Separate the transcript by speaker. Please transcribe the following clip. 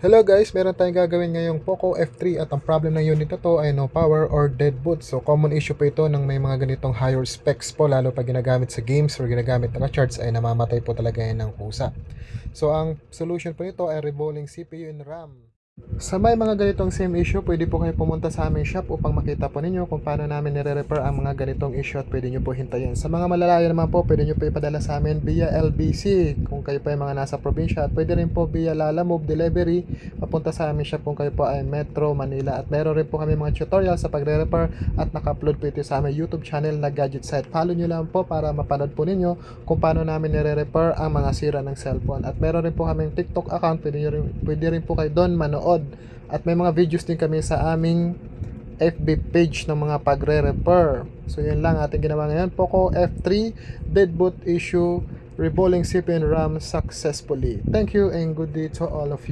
Speaker 1: Hello guys, meron tayong gagawin ngayong Poco F3 at ang problem ng unit na to ay no power or dead boot. So common issue po ito ng may mga ganitong higher specs po, lalo pag ginagamit sa games or ginagamit na charts ay namamatay po talaga yan ng kusa. So ang solution po nito ay revolving CPU and RAM. Sa may mga ganitong same issue, pwede po kayo pumunta sa aming shop upang makita po ninyo kung paano namin nire-repair ang mga ganitong issue at pwede nyo po hintayin. Sa mga malalayo naman po, pwede nyo po ipadala sa amin via LBC kung kayo po ay mga nasa probinsya, at pwede rin po via Lalamove Delivery papunta sa aming shop kung kayo po ay Metro Manila. At meron rin po kami mga tutorial sa pagre-repair at naka-upload po ito sa aming YouTube channel na Gadget Site. Follow nyo lang po para mapanood po ninyo kung paano namin nire-repair ang mga sira ng cellphone. At meron rin po kaming TikTok account, pwede rin po kayo doon manood. At may mga videos din kami sa aming FB page ng mga pagre-repair. So yun lang ating ginawa ngayon. Poco F3 dead boot issue, revolving CPU and RAM successfully. Thank you and good day to all of you.